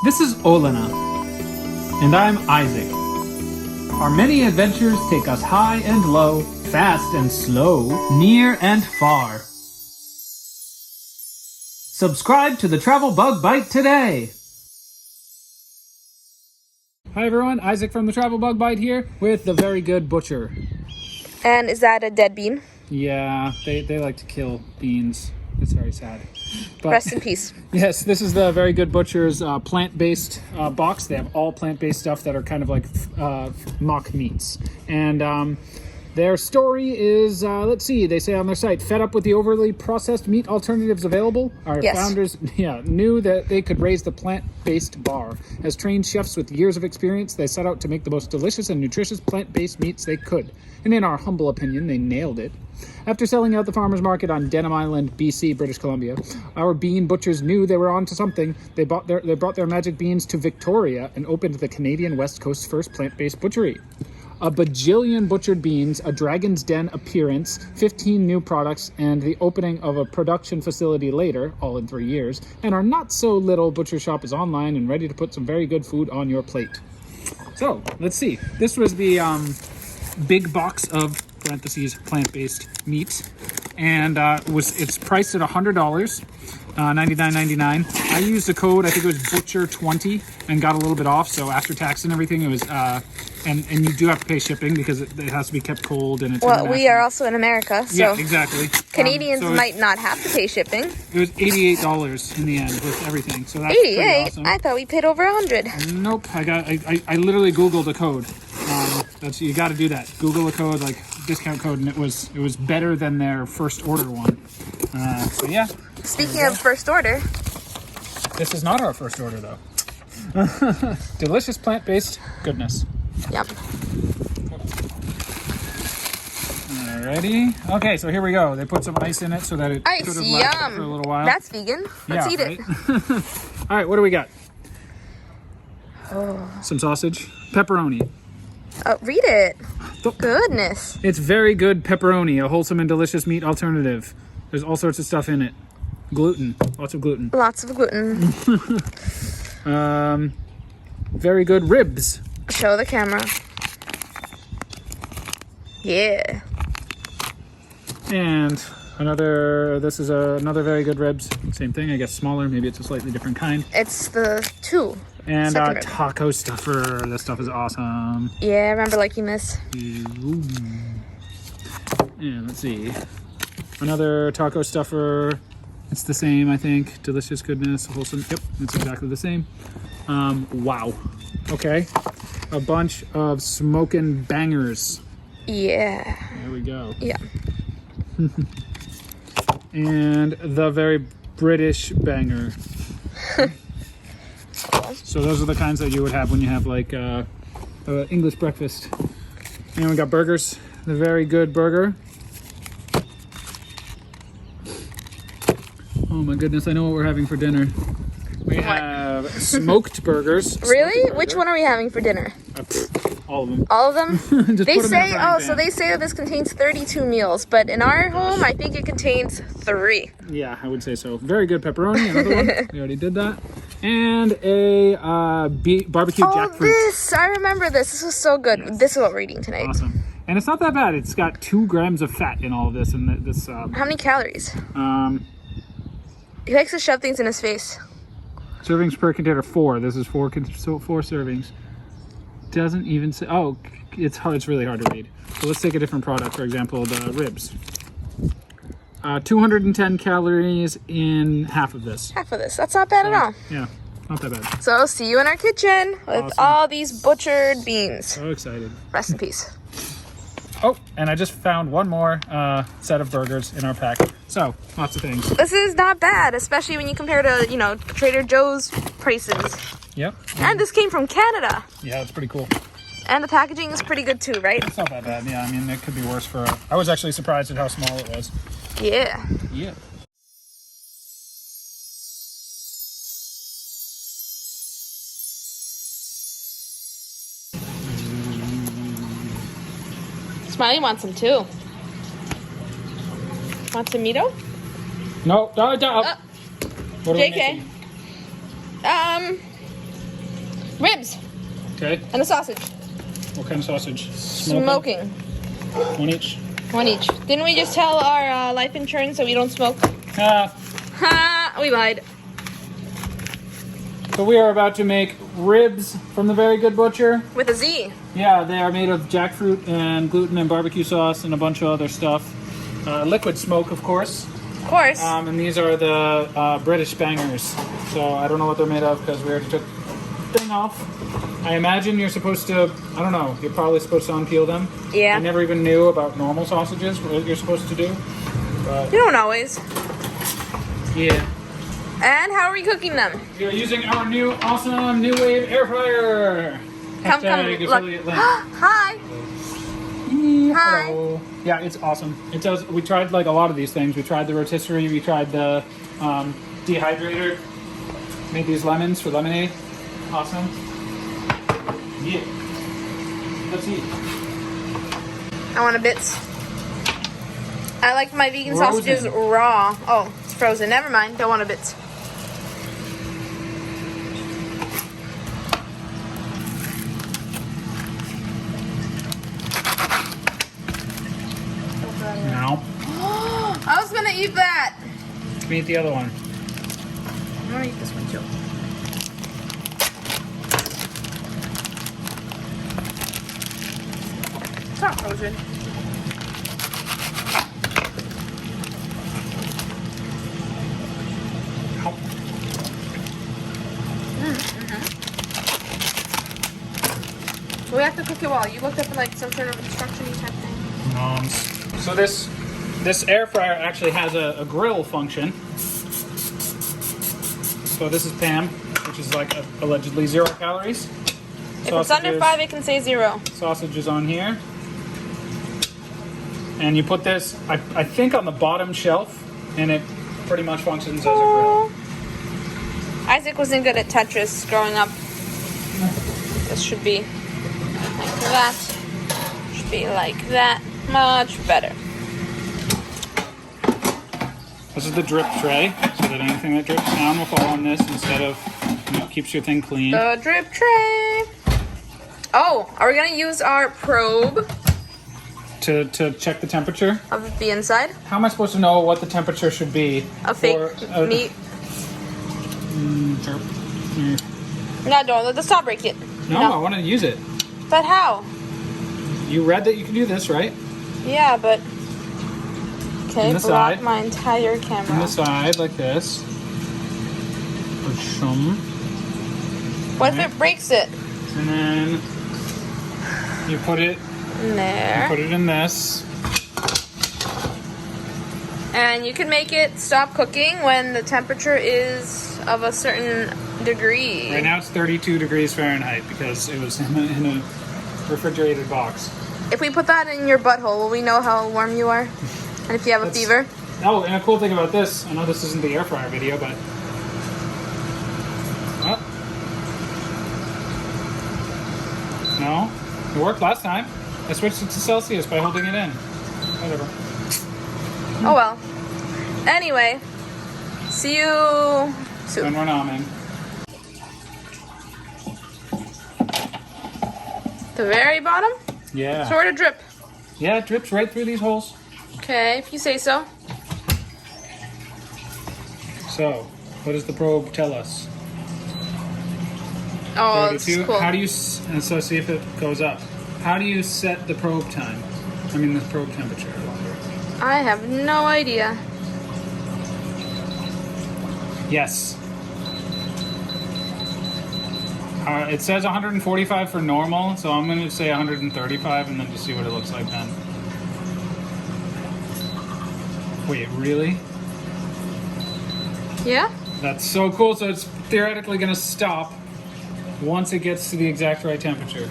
This is Olena, and I'm Isaac. Our many adventures take us high and low, fast and slow, near and far. Subscribe to the Travel Bug Bite today! Hi everyone, Isaac from the Travel Bug Bite here with the Very Good Butcher. And is that a dead bean? Yeah, they like to kill beans. It's very sad. But, rest in peace. Yes, this is the Very Good Butcher's plant-based box. They have all plant-based stuff that are kind of like mock meats. And their story is, let's see, they say on their site, fed up with the overly processed meat alternatives available, our founders knew that they could raise the plant-based bar. As trained chefs with years of experience, they set out to make the most delicious and nutritious plant-based meats they could. And in our humble opinion, they nailed it. After selling out the farmers market on Denham Island, BC, British Columbia, our bean butchers knew they were on to something. They brought their magic beans to Victoria and opened the Canadian West Coast's first plant-based butchery. A bajillion butchered beans, a Dragon's Den appearance, 15 new products, and the opening of a production facility later, all in 3 years, and our not-so-little butcher shop is online and ready to put some very good food on your plate. So, let's see. This was the big box of parentheses plant-based meat, and it's priced at $100, $99.99. I used a code, I think it was Butcher20, and got a little bit off. So after tax and everything, it was and you do have to pay shipping because it has to be kept cold and it's we are also in America, so yeah, exactly. Canadians might not have to pay shipping. It was $88 in the end with everything. So that's 88. Awesome. I thought we paid over 100. Nope. I literally Googled a code. You got to do that. Google a code, like discount code, and it was better than their first order one. So yeah. Speaking of first order, this is not our first order though. Delicious plant-based goodness. Yep. Alrighty. Okay, so here we go. They put some ice in it so that it could have lasted for a little while. That's vegan. Let's eat it. All right, what do we got? Some sausage, pepperoni. Oh, read it. Goodness. It's Very Good pepperoni, a wholesome and delicious meat alternative. There's all sorts of stuff in it. Gluten, lots of gluten. Lots of gluten. Very Good ribs. Show the camera. Yeah. And this is another Very Good ribs. Same thing, I guess smaller. Maybe it's a slightly different kind. It's the 2. And taco stuffer. This stuff is awesome. Yeah, I remember liking this. And let's see. Another taco stuffer. It's the same, I think. Delicious goodness, wholesome. Yep, it's exactly the same. Wow. Okay. A bunch of smokin' bangers. Yeah. There we go. Yeah. And the Very British banger. So those are the kinds that you would have when you have like English breakfast. And we got burgers. The Very Good burger. Oh my goodness, I know what we're having for dinner. We have smoked burgers. Really? Which one are we having for dinner? All of them. All of them? They say, so they say that this contains 32 meals, but in our home, I think it contains 3. Yeah, I would say so. Very Good pepperoni, another one. We already did that. And a barbecue jackfruit. This! I remember this. This was so good. Yes. This is what we're eating tonight. Awesome. And it's not that bad. It's got 2 grams of fat in all of this. And this. How many calories? He likes to shove things in his face. Servings per container 4. This is 4 servings. Doesn't even say. Oh, it's hard. It's really hard to read. So let's take a different product. For example, the ribs. 210 calories in half of this. Half of this. That's not bad at all. Yeah, not that bad. So see you in our kitchen with all these butchered beans. So excited. Rest in peace. Oh, and I just found one more set of burgers in our pack. So, lots of things. This is not bad, especially when you compare to, Trader Joe's prices. Yep. And this came from Canada. Yeah, it's pretty cool. And the packaging is pretty good too, right? It's not that bad. Yeah, I mean, it could be worse for... I was actually surprised at how small it was. Yeah. Yeah. Smiley wants some too. Want some Mito? No, no. What are we JK. making? Ribs Okay. and a sausage. What kind of sausage? Smoking. One each. One each. Didn't we just tell our life insurance that we don't smoke? Ha! We lied. So we are about to make ribs from the Very Good Butcher. With a Z. Yeah, they are made of jackfruit and gluten and barbecue sauce and a bunch of other stuff. Liquid smoke, of course. Of course. And these are the British bangers. So I don't know what they're made of because we already took the thing off. I imagine you're supposed to, I don't know, you're probably supposed to unpeel them. Yeah. I never even knew about normal sausages, what you're supposed to do. But You don't always. yeah. And how are we cooking them? We are using our new awesome New Wave air fryer. Come, Hashtag look. affiliate link. Hi. Hi. Hello. Yeah, it's awesome. It does. We tried like a lot of these things. We tried the rotisserie. We tried the dehydrator. Made these lemons for lemonade. Awesome. Yeah. Let's eat. I want a bits. I like my vegan Frozen. sausages raw. Oh, it's frozen. Never mind. Don't want a bits. Now, I was gonna eat that. let me eat the other one. I'm gonna eat this one too. It's not frozen. We have to cook it well. You looked up like some sort of instruction type thing. So this air fryer actually has a grill function. So this is Pam, which is like allegedly 0 calories. If it's under 5, it can say 0. Sausage is on here. And you put this, I think, on the bottom shelf, and it pretty much functions as a grill. Isaac wasn't good at Tetris growing up. This should be like that. Should be like that. Much better. This is the drip tray, so that anything that drips down will fall on this instead of, keeps your thing clean. The drip tray. Oh, are we gonna use our probe To check the temperature. of the inside How am I supposed to know what the temperature should be? of fake for meat? Sure. No, don't let the saw break it. No, I want to use it. But how? You read that you can do this, right? Yeah, but okay, On the block side. my entire On the camera. side, like this. What if it breaks it? And then you put it In there. in this. And you can make it stop cooking when the temperature is of a certain degree. Right now it's 32 degrees Fahrenheit because it was in a refrigerated box. If we put that in your butthole, will we know how warm you are? And if you have a fever? Oh, and a cool thing about this, I know this isn't the air fryer video, but no, it worked last time. I switched it to Celsius by holding it in. Whatever. Oh well. Anyway, see you soon. When we're ramen. The very bottom? Yeah. Sort of drip. Yeah, it drips right through these holes. Okay, if you say so. So, what does the probe tell us? Oh, this 32. is cool. How do you, and so see if it goes up. How do you set the probe time? I mean the probe temperature. I have no idea. Yes. It says 145 for normal, so I'm going to say 135 and then just see what it looks like then. Wait, really? Yeah? That's so cool. So it's theoretically going to stop once it gets to the exact right temperature.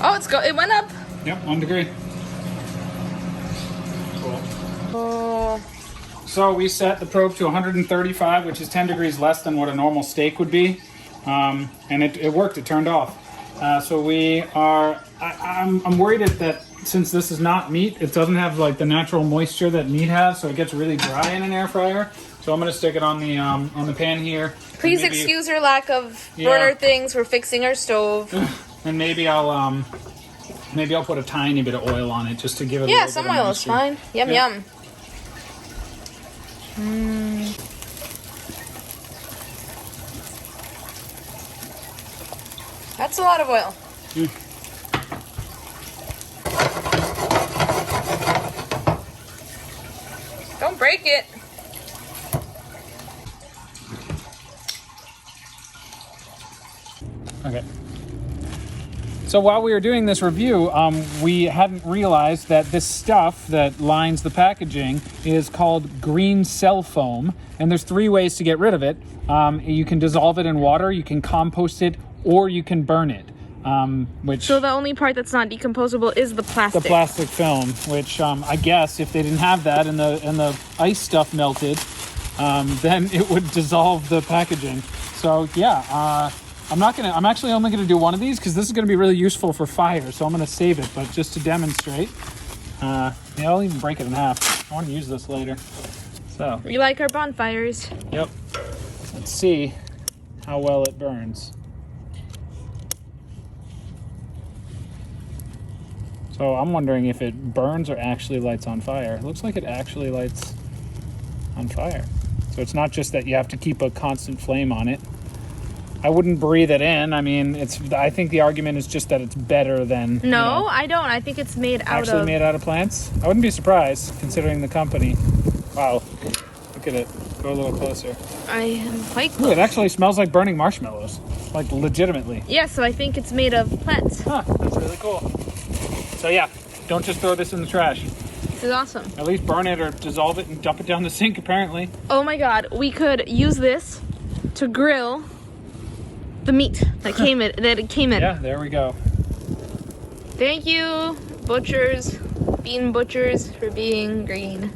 Oh, it went up. Yep, 1 degree. Cool. Oh. So we set the probe to 135, which is 10 degrees less than what a normal steak would be. And it worked, it turned off. So we are, I'm worried that since this is not meat, it doesn't have like the natural moisture that meat has, so it gets really dry in an air fryer. So I'm gonna stick it on the pan here. Please excuse our lack of burner things. We're fixing our stove. And maybe I'll put a tiny bit of oil on it just to give it. Yeah, some oil is fine. Yum yum. That's a lot of oil. Don't break it. Okay. So while we were doing this review, we hadn't realized that this stuff that lines the packaging is called green cell foam, and there's 3 ways to get rid of it. You can dissolve it in water, you can compost it, or you can burn it. So the only part that's not decomposable is the plastic. The plastic film, which I guess if they didn't have that and the ice stuff melted, then it would dissolve the packaging. So yeah, I'm actually only gonna do one of these because this is gonna be really useful for fire. So I'm gonna save it, but just to demonstrate, I'll even break it in half. I want to use this later. So we like our bonfires. Yep. Let's see how well it burns. So I'm wondering if it burns or actually lights on fire. It looks like it actually lights on fire. So it's not just that you have to keep a constant flame on it. I wouldn't breathe it in. I mean, I think the argument is just that it's better than... No, I don't. I think it's made out of... Actually made out of plants? I wouldn't be surprised, considering the company. Wow. Look at it. Go a little closer. I am quite close. Ooh, it actually smells like burning marshmallows. Like, legitimately. Yeah, so I think it's made of plants. Huh, that's really cool. So yeah, don't just throw this in the trash. This is awesome. At least burn it or dissolve it and dump it down the sink, apparently. Oh my god, we could use this to grill the meat that it came in. Yeah, there we go. Thank you, bean butchers, for being green.